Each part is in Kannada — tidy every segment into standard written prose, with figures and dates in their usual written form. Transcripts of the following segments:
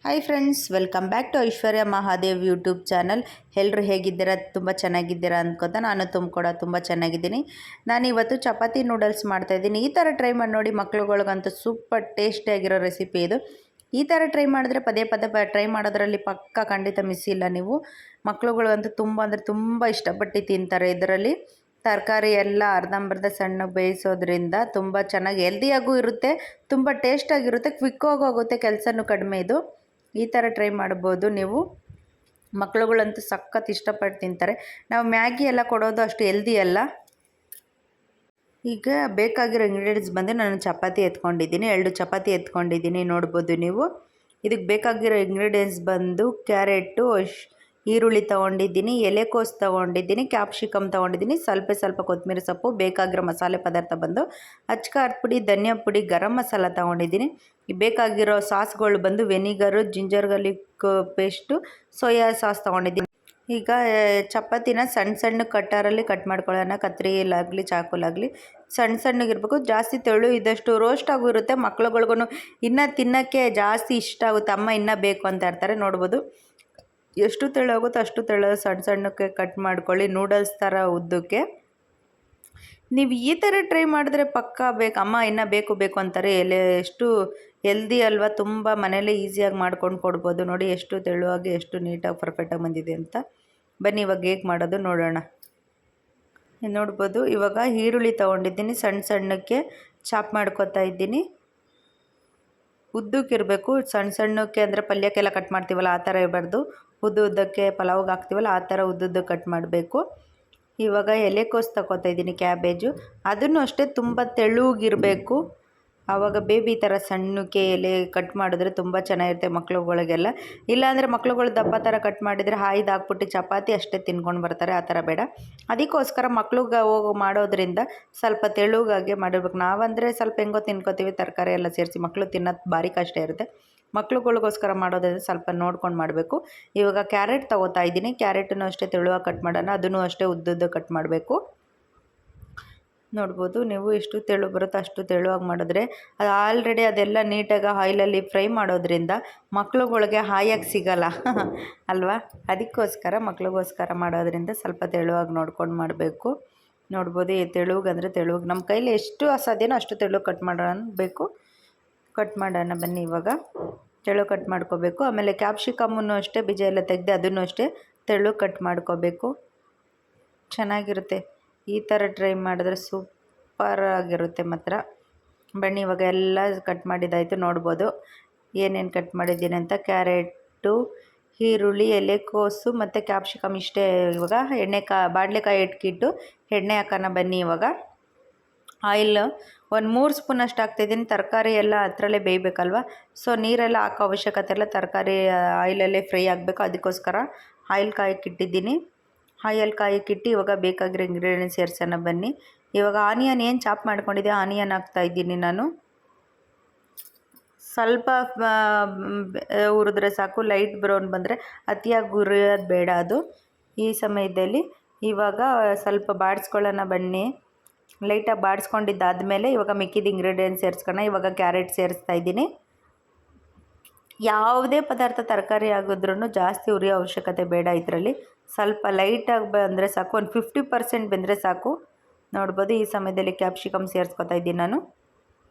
Hi friends, welcome back to Aishwarya Mahadev YouTube channel. ಎಲ್ಲರೂ ಹೇಗಿದ್ದೀರಾ? ತುಂಬ ಚೆನ್ನಾಗಿದ್ದೀರಾ ಅಂದ್ಕೊತ ನಾನು ಕೂಡ ತುಂಬ ಚೆನ್ನಾಗಿದ್ದೀನಿ. ನಾನಿವತ್ತು ಚಪಾತಿ ನೂಡಲ್ಸ್ ಮಾಡ್ತಾಯಿದ್ದೀನಿ. ಈ ಥರ ಟ್ರೈ ಮಾಡಿ ನೋಡಿ, ಮಕ್ಳುಗಳಿಗಂತೂ ಸೂಪರ್ ಟೇಸ್ಟಿಯಾಗಿರೋ ರೆಸಿಪಿ ಇದು. ಈ ಥರ ಟ್ರೈ ಮಾಡಿದ್ರೆ ಪದೇ ಪದೇ ಟ್ರೈ ಮಾಡೋದ್ರಲ್ಲಿ ಪಕ್ಕ ಖಂಡಿತ ಮಿಸ್ ಇಲ್ಲ ನೀವು. ಮಕ್ಳುಗಳಂತೂ ತುಂಬ ಇಷ್ಟಪಟ್ಟು ತಿಂತಾರೆ. ಇದರಲ್ಲಿ ತರಕಾರಿ ಎಲ್ಲ ಅರ್ಧಂಬರ್ಧ ಸಣ್ಣ ಬೇಯಿಸೋದ್ರಿಂದ ತುಂಬ ಚೆನ್ನಾಗಿ ಹೆಲ್ದಿಯಾಗೂ ಇರುತ್ತೆ, ತುಂಬ ಟೇಸ್ಟಾಗಿರುತ್ತೆ, ಕ್ವಿಕ್ಕಾಗಿ ಹೋಗುತ್ತೆ, ಕೆಲಸನೂ ಕಡಿಮೆ. ಇದು ಈ ಥರ ಟ್ರೈ ಮಾಡ್ಬೋದು ನೀವು. ಮಕ್ಳುಗಳಂತೂ ಸಖತ್ ಇಷ್ಟಪಟ್ಟು ತಿಂತಾರೆ. ನಾವು ಮ್ಯಾಗಿ ಎಲ್ಲ ಕೊಡೋದು ಅಷ್ಟು ಹೆಲ್ದಿ ಅಲ್ಲ. ಈಗ ಬೇಕಾಗಿರೋ ಇಂಗ್ರೀಡಿಯೆಂಟ್ಸ್ ಬಂದು ನಾನು ಚಪಾತಿ ಎತ್ಕೊಂಡಿದ್ದೀನಿ, 2 ಚಪಾತಿ ಎತ್ಕೊಂಡಿದ್ದೀನಿ ನೋಡ್ಬೋದು ನೀವು. ಇದಕ್ಕೆ ಬೇಕಾಗಿರೋ ಇಂಗ್ರೀಡಿಯೆಂಟ್ಸ್ ಬಂದು ಕ್ಯಾರೆಟು, ಈರುಳ್ಳಿ ತೊಗೊಂಡಿದ್ದೀನಿ, ಎಲೆಕೋಸು ತೊಗೊಂಡಿದ್ದೀನಿ, ಕ್ಯಾಪ್ಸಿಕಮ್ ತೊಗೊಂಡಿದ್ದೀನಿ, ಸ್ವಲ್ಪ ಕೊತ್ತಂಬರಿ ಸೊಪ್ಪು, ಬೇಕಾಗಿರೋ ಮಸಾಲೆ ಪದಾರ್ಥ ಬಂದು ಅಚ್ಕಾರದ ಪುಡಿ, ಧನಿಯಾ ಪುಡಿ, ಗರಂ ಮಸಾಲ ತೊಗೊಂಡಿದ್ದೀನಿ. ಬೇಕಾಗಿರೋ ಸಾಸ್ಗಳು ಬಂದು vinegar, ginger garlic paste, soya sauce ತೊಗೊಂಡಿದ್ದೀನಿ. ಈಗ ಚಪಾತಿನ ಸಣ್ಣ ಕಟ್ಟರಲ್ಲಿ ಕಟ್ ಮಾಡ್ಕೊಳ್ಳೋಣ. ಕತ್ರಿಲಾಗಲಿ ಚಾಕುಲಾಗಲಿ ಸಣ್ಣಗಿರ್ಬೇಕು. ಜಾಸ್ತಿ ತೆಳು ಇದ್ದಷ್ಟು ರೋಸ್ಟ್ ಆಗು ಇರುತ್ತೆ. ಮಕ್ಳುಗಳ್ಗೂ ಇನ್ನೂ ತಿನ್ನೋಕ್ಕೆ ಜಾಸ್ತಿ ಇಷ್ಟ ಆಗುತ್ತೆ. ಅಮ್ಮ ಇನ್ನೂ ಬೇಕು ಅಂತ ಇರ್ತಾರೆ. ನೋಡ್ಬೋದು ಎಷ್ಟು ತೆಳು ಆಗುತ್ತೋ ಅಷ್ಟು ತೆಳು ಸಣ್ಣಕ್ಕೆ ಕಟ್ ಮಾಡ್ಕೊಳ್ಳಿ, ನೂಡಲ್ಸ್ ಥರ ಉದ್ದಕ್ಕೆ. ನೀವು ಈ ಥರ ಟ್ರೈ ಮಾಡಿದ್ರೆ ಪಕ್ಕಾ ಅಮ್ಮ ಇನ್ನೂ ಬೇಕು ಅಂತಾರೆ. ಎಷ್ಟು ಹೆಲ್ದಿ ಅಲ್ವಾ, ತುಂಬ ಮನೇಲೇ ಈಸಿಯಾಗಿ ಮಾಡ್ಕೊಂಡು ಕೊಡ್ಬೋದು. ನೋಡಿ ಎಷ್ಟು ತೆಳುವಾಗಿ, ಎಷ್ಟು ನೀಟಾಗಿ ಪರ್ಫೆಕ್ಟಾಗಿ ಬಂದಿದೆ ಅಂತ. ಬನ್ನಿ ಇವಾಗ ಹೇಗೆ ಮಾಡೋದು ನೋಡೋಣ. ನೋಡ್ಬೋದು ಇವಾಗ ಈರುಳ್ಳಿ ತೊಗೊಂಡಿದ್ದೀನಿ, ಸಣ್ಣಕ್ಕೆ ಚಾಪ್ ಮಾಡ್ಕೊತಾ ಇದ್ದೀನಿ. ಉದ್ದಕ್ಕಿರಬೇಕು, ಸಣ್ಣಕ್ಕೆ ಅಂದರೆ ಪಲ್ಯಕ್ಕೆಲ್ಲ ಕಟ್ ಮಾಡ್ತೀವಲ್ಲ ಆ ಥರ ಇರಬಾರ್ದು. ಉದ್ದಕ್ಕೆ ಪಲಾವ್ಗೆ ಹಾಕ್ತೀವಲ್ಲ ಆ ಥರ ಉದ್ದಕ್ಕೆ ಕಟ್ ಮಾಡಬೇಕು. ಇವಾಗ ಎಲೆಕೋಸು ತಗೋತಾ ಇದ್ದೀನಿ, ಕ್ಯಾಬೇಜು, ಅದನ್ನು ಅಷ್ಟೇ ತುಂಬ ತೆಳುಗಿರಬೇಕು. ಆವಾಗ ಬೇಬಿ ಥರ ಸಣ್ಣಕ್ಕೆ ಎಲೆ ಕಟ್ ಮಾಡಿದ್ರೆ ತುಂಬ ಚೆನ್ನಾಗಿರುತ್ತೆ ಮಕ್ಳುಗಳಿಗೆಲ್ಲ. ಇಲ್ಲಾಂದರೆ ಮಕ್ಳುಗಳು ದಪ್ಪ ಥರ ಕಟ್ ಮಾಡಿದರೆ ಹಾಯ್ದು ಹಾಕ್ಬಿಟ್ಟು ಚಪಾತಿ ಅಷ್ಟೇ ತಿನ್ಕೊಂಡು ಬರ್ತಾರೆ. ಆ ಥರ ಬೇಡ. ಅದಕ್ಕೋಸ್ಕರ ಮಕ್ಳಿಗೆ ಮಾಡೋದ್ರಿಂದ ಸ್ವಲ್ಪ ತೆಳುಗಾಗೆ ಮಾಡಿರ್ಬೇಕು. ನಾವಂದರೆ ಸ್ವಲ್ಪ ಹೆಂಗೋ ತಿನ್ಕೋತೀವಿ, ತರಕಾರಿ ಎಲ್ಲ ಸೇರಿಸಿ. ಮಕ್ಕಳು ತಿನ್ನೋದು ಭಾರಿ ಕಷ್ಟ ಇರುತ್ತೆ. ಮಕ್ಳುಗಳಿಗೋಸ್ಕರ ಮಾಡೋದ್ರಿಂದ ಸ್ವಲ್ಪ ನೋಡ್ಕೊಂಡು ಮಾಡಬೇಕು. ಇವಾಗ ಕ್ಯಾರೆಟ್ ತೊಗೋತಾ ಇದ್ದೀನಿ. ಕ್ಯಾರೆಟನ್ನು ಅಷ್ಟೇ ತೆಳುವಾಗಿ ಕಟ್ ಮಾಡೋಣ. ಅದನ್ನು ಅಷ್ಟೇ ಉದ್ದುದ್ದು ಕಟ್ ಮಾಡಬೇಕು. ನೋಡ್ಬೋದು ನೀವು ಎಷ್ಟು ತೆಳು ಬರುತ್ತೋ ಅಷ್ಟು ತೆಳುವಾಗಿ ಮಾಡಿದ್ರೆ ಅದು ಆಲ್ರೆಡಿ ಅದೆಲ್ಲ ನೀಟಾಗಿ ಆಯಿಲಲ್ಲಿ ಫ್ರೈ ಮಾಡೋದ್ರಿಂದ ಮಕ್ಳುಗಳಿಗೆ ಹಾಯಾಗಿ ಸಿಗಲ್ಲ ಅಲ್ವಾ. ಅದಕ್ಕೋಸ್ಕರ ಮಕ್ಳಿಗೋಸ್ಕರ ಮಾಡೋದ್ರಿಂದ ಸ್ವಲ್ಪ ತೆಳುವಾಗಿ ನೋಡ್ಕೊಂಡು ಮಾಡಬೇಕು. ನೋಡ್ಬೋದು ತೆಳುಗಂದರೆ ತೆಳುಗೆ ನಮ್ಮ ಕೈಲಿ ಎಷ್ಟು ಸಾಧ್ಯನೋ ಅಷ್ಟು ತೆಳು ಕಟ್ ಮಾಡೋಣ ಬನ್ನಿ. ಇವಾಗ ತೆಳು ಕಟ್ ಮಾಡ್ಕೋಬೇಕು. ಆಮೇಲೆ ಕ್ಯಾಪ್ಸಿಕಮ್ಮನ್ನು ಅಷ್ಟೇ ಬೀಜ ಎಲ್ಲ ತೆಗೆದು ಅದನ್ನು ಅಷ್ಟೇ ತೆಳು ಕಟ್ ಮಾಡ್ಕೋಬೇಕು. ಚೆನ್ನಾಗಿರುತ್ತೆ. ಈ ಥರ ಟ್ರೈ ಮಾಡಿದ್ರೆ ಸೂಪರ್ ಆಗಿರುತ್ತೆ ಮಾತ್ರ. ಬನ್ನಿ ಇವಾಗ ಎಲ್ಲ ಕಟ್ ಮಾಡಿದ್ದಾಯಿತು. ನೋಡ್ಬೋದು ಏನೇನು ಕಟ್ ಮಾಡಿದ್ದೀನಿ ಅಂತ. ಕ್ಯಾರೆಟು, ಈರುಳ್ಳಿ, ಎಲೆಕೋಸು ಮತ್ತು ಕ್ಯಾಪ್ಸಿಕಮ್ ಇಷ್ಟೇ. ಇವಾಗ ಬಾಣಲೆಕಾಯಿ ಇಟ್ಕಿಟ್ಟು ಎಣ್ಣೆ ಹಾಕೋಣ ಬನ್ನಿ. ಇವಾಗ ಆಯಿಲ್ ಒಂದು 3 ಸ್ಪೂನಷ್ಟು ಹಾಕ್ತಾಯಿದ್ದೀನಿ. ತರಕಾರಿ ಎಲ್ಲ ಅದರಲ್ಲೇ ಬೇಯಬೇಕಲ್ವ, ಸೊ ನೀರೆಲ್ಲ ಹಾಕೋ ಅವಶ್ಯಕತೆ ಇಲ್ಲ. ತರಕಾರಿ ಆಯಿಲಲ್ಲೇ ಫ್ರೈ ಆಗಬೇಕು. ಅದಕ್ಕೋಸ್ಕರ ಆಯಿಲ್ ಕಾಯಕ್ಕಿಟ್ಟಿದ್ದೀನಿ. ಆಯಿಲ್ ಕಾಯಕ್ಕಿಟ್ಟು ಇವಾಗ ಬೇಕಾಗಿರೋ ಇಂಗ್ರೀಡಿಯೆಂಟ್ಸ್ ಸೇರಿಸೋಣ ಬನ್ನಿ. ಇವಾಗ ಆನಿಯನ್ ಏನು ಚಾಪ್ ಮಾಡ್ಕೊಂಡಿದ್ದೆ ಆನಿಯನ್ ಹಾಕ್ತಾಯಿದ್ದೀನಿ ನಾನು. ಸ್ವಲ್ಪ ಹುರಿದ್ರೆ ಸಾಕು, ಲೈಟ್ ಬ್ರೌನ್ ಬಂದರೆ ಅತಿಯಾಗಿ ಹುರಿಯೋದು ಬೇಡ ಅದು. ಈ ಸಮಯದಲ್ಲಿ ಇವಾಗ ಸ್ವಲ್ಪ ಬಾಡಿಸ್ಕೊಳ್ಳೋಣ ಬನ್ನಿ. ಲೈಟಾಗಿ ಬಾಡಿಸ್ಕೊಂಡಿದ್ದಾದಮೇಲೆ ಇವಾಗ ಮಿಕ್ಕಿದ ಇಂಗ್ರೀಡಿಯೆಂಟ್ಸ್ ಸೇರಿಸ್ಕೊಳ್ಳೋಣ. ಇವಾಗ ಕ್ಯಾರೆಟ್ ಸೇರಿಸ್ತಾ ಇದ್ದೀನಿ. ಯಾವುದೇ ಪದಾರ್ಥ ತರಕಾರಿ ಆಗಿದ್ರೂ ಜಾಸ್ತಿ ಹುರಿಯೋ ಅವಶ್ಯಕತೆ ಬೇಡ. ಇದರಲ್ಲಿ ಸ್ವಲ್ಪ ಲೈಟಾಗಿ ಬಂದರೆ ಸಾಕು, ಒಂದು 50% ಬೆಂದರೆ ಸಾಕು. ನೋಡ್ಬೋದು ಈ ಸಮಯದಲ್ಲಿ ಕ್ಯಾಪ್ಸಿಕಮ್ ಸೇರಿಸ್ಕೊತಾ ಇದ್ದೀನಿ ನಾನು.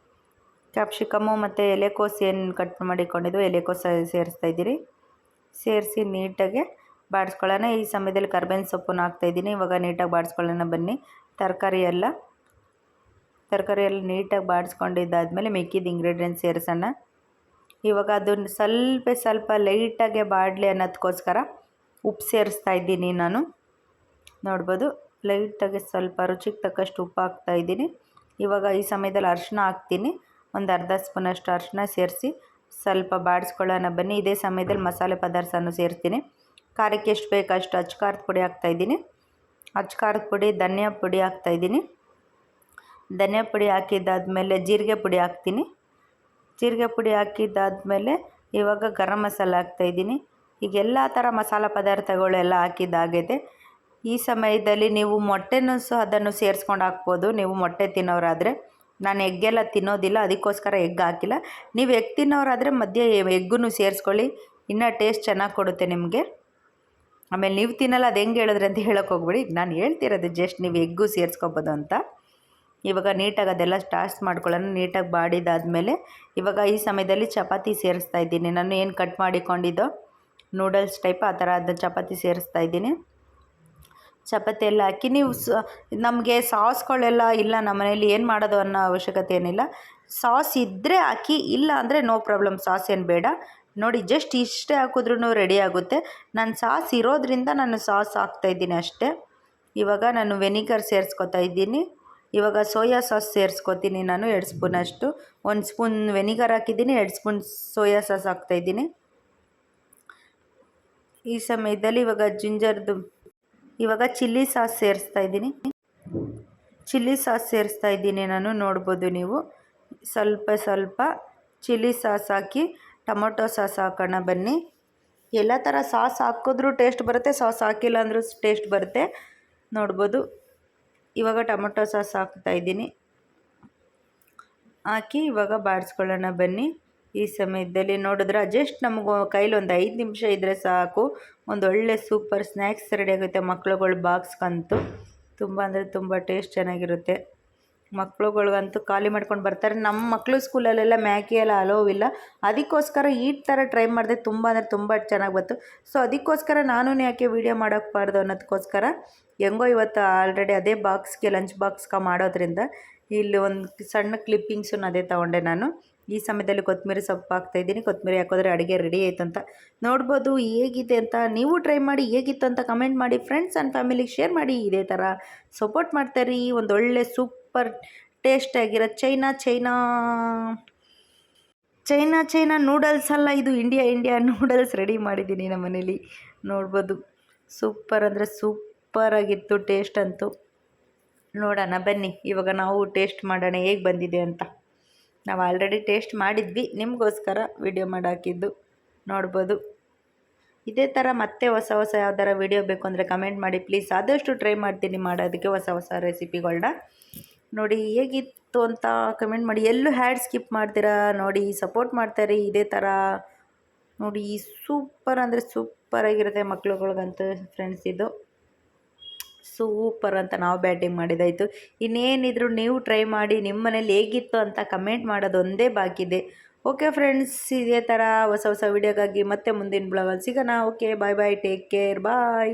ಕ್ಯಾಪ್ಸಿಕಮ್ಮು ಮತ್ತು ಎಲೆಕೋಸು ಏನು ಕಟ್ ಮಾಡಿಕೊಂಡಿದ್ದು ಎಲೆಕೋಸು ಸೇರಿಸ್ತಾ ಇದ್ದೀನಿ. ಸೇರಿಸಿ ನೀಟಾಗಿ ಬಾಡಿಸ್ಕೊಳ್ಳೋಣ. ಈ ಸಮಯದಲ್ಲಿ ಕರ್ಬೇವಿನ ಸೊಪ್ಪನ್ನು ಹಾಕ್ತಾಯಿದ್ದೀನಿ. ಇವಾಗ ನೀಟಾಗಿ ಬಾಡಿಸ್ಕೊಳ್ಳೋಣ ಬನ್ನಿ. ತರಕಾರಿ ಎಲ್ಲ ನೀಟಾಗಿ ಬಾಡಿಸ್ಕೊಂಡಿದ್ದಾದಮೇಲೆ ಮಿಕ್ಕಿದ ಇಂಗ್ರೀಡಿಯೆಂಟ್ಸ್ ಸೇರಿಸೋಣ. ಇವಾಗ ಅದನ್ನು ಸ್ವಲ್ಪ ಲೈಟಾಗೆ ಬಾಡಲಿ ಅನ್ನೋದಕ್ಕೋಸ್ಕರ ಉಪ್ಪು ಸೇರಿಸ್ತಾ ಇದ್ದೀನಿ ನಾನು. ನೋಡ್ಬೋದು ಲೈಟಾಗಿ ಸ್ವಲ್ಪ ರುಚಿಗೆ ತಕ್ಕಷ್ಟು ಉಪ್ಪು ಹಾಕ್ತಾಯಿದ್ದೀನಿ. ಇವಾಗ ಈ ಸಮಯದಲ್ಲಿ ಅರಿಶಿನ ಹಾಕ್ತೀನಿ. ಒಂದು ಅರ್ಧ ಸ್ಪೂನಷ್ಟು ಅರಿಶಿನ ಸೇರಿಸಿ ಸ್ವಲ್ಪ ಬಾಡಿಸ್ಕೊಳ್ಳೋಣ ಬನ್ನಿ. ಇದೇ ಸಮಯದಲ್ಲಿ ಮಸಾಲೆ ಪದಾರ್ಥನೂ ಸೇರಿಸ್ತೀನಿ. ಖಾರಕ್ಕೆ ಎಷ್ಟು ಬೇಕು ಅಷ್ಟು ಅಚ್ಕಾರದ ಪುಡಿ ಹಾಕ್ತಾಯಿದ್ದೀನಿ. ಅಚ್ಕಾರದ ಪುಡಿ, ಧನಿಯಾ ಪುಡಿ ಹಾಕ್ತಾಯಿದ್ದೀನಿ. ಧನಿಯಾ ಪುಡಿ ಹಾಕಿದ್ದಾದಮೇಲೆ ಜೀರಿಗೆ ಪುಡಿ ಹಾಕ್ತೀನಿ. ಜೀರಿಗೆ ಪುಡಿ ಹಾಕಿದ್ದಾದಮೇಲೆ ಇವಾಗ ಗರಂ ಮಸಾಲ ಹಾಕ್ತಾಯಿದ್ದೀನಿ. ಈಗ ಎಲ್ಲ ಥರ ಮಸಾಲ ಪದಾರ್ಥಗಳೆಲ್ಲ ಹಾಕಿದ್ದಾಗಿದೆ. ಈ ಸಮಯದಲ್ಲಿ ನೀವು ಮೊಟ್ಟೆನೂ ಸಹ ಅದನ್ನು ಸೇರಿಸ್ಕೊಂಡು ಹಾಕ್ಬೋದು. ನೀವು ಮೊಟ್ಟೆ ತಿನ್ನೋರಾದರೆ ನಾನು ಎಗ್ಗೆಲ್ಲ ತಿನ್ನೋದಿಲ್ಲ, ಅದಕ್ಕೋಸ್ಕರ ಎಗ್ ಹಾಕಿಲ್ಲ. ನೀವು ಎಗ್ ತಿನ್ನೋರಾದರೆ ಮಧ್ಯೆ ಎಗ್ಗು ಸೇರಿಸ್ಕೊಳ್ಳಿ, ಇನ್ನೂ ಟೇಸ್ಟ್ ಚೆನ್ನಾಗಿ ಕೊಡುತ್ತೆ ನಿಮಗೆ. ಆಮೇಲೆ ನೀವು ತಿನ್ನಲ್ಲ ಅದು ಹೆಂಗೆ ಹೇಳಿದ್ರೆ ಅಂತ ಹೇಳೋಕೆ ಹೋಗ್ಬೇಡಿ, ನಾನು ಹೇಳ್ತಿರೋದು ಜಸ್ಟ್ ನೀವು ಎಗ್ಗು ಸೇರಿಸ್ಕೊಬೋದು ಅಂತ. ಇವಾಗ ನೀಟಾಗಿ ಅದೆಲ್ಲ ಟಾಸ್ ಮಾಡ್ಕೊಳ್ಳೋಣ. ನೀಟಾಗಿ ಬಾಡಿದಾದಮೇಲೆ ಇವಾಗ ಈ ಸಮಯದಲ್ಲಿ ಚಪಾತಿ ಸೇರಿಸ್ತಾ ಇದ್ದೀನಿ. ನಾನು ಏನು ಕಟ್ ಮಾಡಿಕೊಂಡಿದ್ದೋ ನೂಡಲ್ಸ್ ಟೈಪ್ ಆ ಥರ ಅದು ಚಪಾತಿ ಸೇರಿಸ್ತಾ ಇದ್ದೀನಿ. ಚಪಾತಿ ಎಲ್ಲ ಹಾಕಿ ನೀವು ನಮಗೆ ಸಾಸ್ಗಳೆಲ್ಲ ಇಲ್ಲ ನಮ್ಮ ಮನೇಲಿ ಏನು ಮಾಡೋದು ಅನ್ನೋ ಅವಶ್ಯಕತೆ ಏನಿಲ್ಲ. ಸಾಸ್ ಇದ್ದರೆ ಹಾಕಿ, ಇಲ್ಲ ಅಂದರೆ ನೋ ಪ್ರಾಬ್ಲಮ್, ಸಾಸ್ ಏನು ಬೇಡ. ನೋಡಿ ಜಸ್ಟ್ ಇಷ್ಟೇ ಹಾಕಿದ್ರೂ ರೆಡಿ ಆಗುತ್ತೆ. ನಾನು ಸಾಸ್ ಇರೋದ್ರಿಂದ ನಾನು ಸಾಸ್ ಹಾಕ್ತಾಯಿದ್ದೀನಿ ಅಷ್ಟೇ. ಇವಾಗ ನಾನು ವೆನಿಗರ್ ಸೇರಿಸ್ಕೊತಾ ಇದ್ದೀನಿ. ಇವಾಗ ಸೋಯಾ ಸಾಸ್ ಸೇರಿಸ್ಕೊತೀನಿ ನಾನು 2 ಸ್ಪೂನಷ್ಟು. 1 ಸ್ಪೂನ್ ವೆನಿಗರ್ ಹಾಕಿದ್ದೀನಿ, 2 ಸ್ಪೂನ್ ಸೋಯಾ ಸಾಸ್ ಹಾಕ್ತಾಯಿದ್ದೀನಿ. ಈ ಸಮಯದಲ್ಲಿ ಇವಾಗ ಚಿಲ್ಲಿ ಸಾಸ್ ಸೇರಿಸ್ತಾ ಇದ್ದೀನಿ ನಾನು. ನೋಡ್ಬೋದು ನೀವು ಸ್ವಲ್ಪ ಚಿಲ್ಲಿ ಸಾಸ್ ಹಾಕಿ ಟೊಮೊಟೊ ಸಾಸ್ ಹಾಕೋಣ ಬನ್ನಿ. ಎಲ್ಲ ಥರ ಸಾಸ್ ಹಾಕಿದ್ರೂ ಟೇಸ್ಟ್ ಬರುತ್ತೆ, ಸಾಸ್ ಹಾಕಿಲ್ಲ ಅಂದರೂ ಟೇಸ್ಟ್ ಬರುತ್ತೆ. ನೋಡ್ಬೋದು ಇವಾಗ ಟೊಮೊಟೊ ಸಾಸ್ ಹಾಕ್ತಾಯಿದ್ದೀನಿ. ಹಾಕಿ ಇವಾಗ ಬಾಡಿಸ್ಕೊಳ್ಳೋಣ ಬನ್ನಿ. ಈ ಸಮಯದಲ್ಲಿ ನೋಡಿದ್ರೆ ಜಸ್ಟ್ ನಮಗೂ ಕೈಲಿ ಒಂದು 5 ನಿಮಿಷ ಇದ್ದರೆ ಸಾಕು, ಒಂದು ಒಳ್ಳೆ ಸೂಪರ್ ಸ್ನ್ಯಾಕ್ಸ್ ರೆಡಿ ಆಗುತ್ತೆ. ಮಕ್ಳುಗಳ ಬಾಕ್ಸ್ಗಂತೂ ತುಂಬ ಅಂದರೆ ತುಂಬ ಟೇಸ್ಟ್ ಚೆನ್ನಾಗಿರುತ್ತೆ. ಮಕ್ಳುಗಳ್ಗಂತೂ ಖಾಲಿ ಮಾಡ್ಕೊಂಡು ಬರ್ತಾರೆ. ನಮ್ಮ ಮಕ್ಕಳು ಸ್ಕೂಲಲ್ಲೆಲ್ಲ ಮ್ಯಾಗಿ ಎಲ್ಲ ಅಲೋವಿಲ್ಲ, ಅದಕ್ಕೋಸ್ಕರ ಈ ಥರ ಟ್ರೈ ಮಾಡಿದೆ. ತುಂಬ ಅಂದರೆ ತುಂಬ ಚೆನ್ನಾಗಿ ಬಂತು. ಸೊ ಅದಕ್ಕೋಸ್ಕರ ನಾನು ಯಾಕೆ ವೀಡಿಯೋ ಮಾಡೋಕ್ಬಾರ್ದು ಅನ್ನೋದಕ್ಕೋಸ್ಕರ ಹೆಂಗೋ ಇವತ್ತು ಆಲ್ರೆಡಿ ಅದೇ ಬಾಕ್ಸ್ಗೆ ಲಂಚ್ ಬಾಕ್ಸ್ಗೆ ಮಾಡೋದ್ರಿಂದ ಇಲ್ಲಿ ಒಂದು ಸಣ್ಣ ಕ್ಲಿಪ್ಪಿಂಗ್ಸನ್ನು ಅದೇ ತೊಗೊಂಡೆ ನಾನು. ಈ ಸಮಯದಲ್ಲಿ ಕೊತ್ತಂಬರಿ ಸೊಪ್ಪು ಹಾಕ್ತಾಯಿದ್ದೀನಿ. ಕೊತ್ತಂಬರಿ ಹಾಕಿದ್ರೆ ಅಡುಗೆ ರೆಡಿ ಆಯಿತು ಅಂತ. ನೋಡ್ಬೋದು ಹೇಗಿದೆ ಅಂತ. ನೀವು ಟ್ರೈ ಮಾಡಿ, ಹೇಗಿತ್ತು ಅಂತ ಕಮೆಂಟ್ ಮಾಡಿ. ಫ್ರೆಂಡ್ಸ್ ಆ್ಯಂಡ್ ಫ್ಯಾಮಿಲಿಗೆ ಶೇರ್ ಮಾಡಿ. ಇದೇ ಥರ ಸಪೋರ್ಟ್ ಮಾಡ್ತಾಯಿರಿ. ಒಂದು ಒಳ್ಳೆ ಸೂಪರ್ ಟೇಸ್ಟಾಗಿರೋ ಚೈನಾ ನೂಡಲ್ಸ್ ಅಲ್ಲ, ಇದು ಇಂಡಿಯಾ ನೂಡಲ್ಸ್ ರೆಡಿ ಮಾಡಿದ್ದೀನಿ ನಮ್ಮ ಮನೇಲಿ. ನೋಡ್ಬೋದು ಸೂಪರ್ ಅಂದರೆ ಸೂಪರಾಗಿತ್ತು ಟೇಸ್ಟ್ ಅಂತೂ. ನೋಡೋಣ ಬನ್ನಿ ಇವಾಗ ನಾವು ಟೇಸ್ಟ್ ಮಾಡೋಣ ಹೇಗೆ ಬಂದಿದೆ ಅಂತ. ನಾವು ಆಲ್ರೆಡಿ ಟೇಸ್ಟ್ ಮಾಡಿದ್ವಿ, ನಿಮಗೋಸ್ಕರ ವಿಡಿಯೋ ಮಾಡಾಕಿದ್ದು. ನೋಡ್ಬೋದು ಇದೇ ಥರ ಮತ್ತೆ ಹೊಸ ಯಾವ್ದಾರ ವಿಡಿಯೋ ಬೇಕು ಅಂದರೆ ಕಮೆಂಟ್ ಮಾಡಿ ಪ್ಲೀಸ್. ಆದಷ್ಟು ಟ್ರೈ ಮಾಡ್ತೀನಿ ಮಾಡೋದಕ್ಕೆ ಹೊಸ ರೆಸಿಪಿಗಳನ್ನ. ನೋಡಿ ಹೇಗಿತ್ತು ಅಂತ ಕಮೆಂಟ್ ಮಾಡಿ. ಎಲ್ಲೂ ಹ್ಯಾಡ್ ಸ್ಕಿಪ್ ಮಾಡ್ತೀರಾ ನೋಡಿ, ಸಪೋರ್ಟ್ ಮಾಡ್ತಾರೆ ಇದೇ ಥರ. ನೋಡಿ ಸೂಪರ್ ಅಂದರೆ ಸೂಪರಾಗಿರುತ್ತೆ ಮಕ್ಳುಗಳ್ಗಂತೂ ಫ್ರೆಂಡ್ಸ್. ಇದು ಸೂಪರ್ ಅಂತ ನಾವು ಬ್ಯಾಟಿಂಗ್ ಮಾಡಿದ್ದಾಯಿತು. ಇನ್ನೇನಿದ್ರು ನೀವು ಟ್ರೈ ಮಾಡಿ, ನಿಮ್ಮ ಮನೇಲಿ ಹೇಗಿತ್ತು ಅಂತ ಕಮೆಂಟ್ ಮಾಡೋದು ಒಂದೇ ಬಾಕಿ ಇದೆ. ಓಕೆ ಫ್ರೆಂಡ್ಸ್, ಇದೇ ಥರ ಹೊಸ ವಿಡಿಯೋಗಾಗಿ ಮತ್ತೆ ಮುಂದಿನ ಬ್ಲಾಗಲ್ಲಿ ಸಿಗೋಣ. ಓಕೆ ಬಾಯ್, ಟೇಕ್ ಕೇರ್, ಬಾಯ್.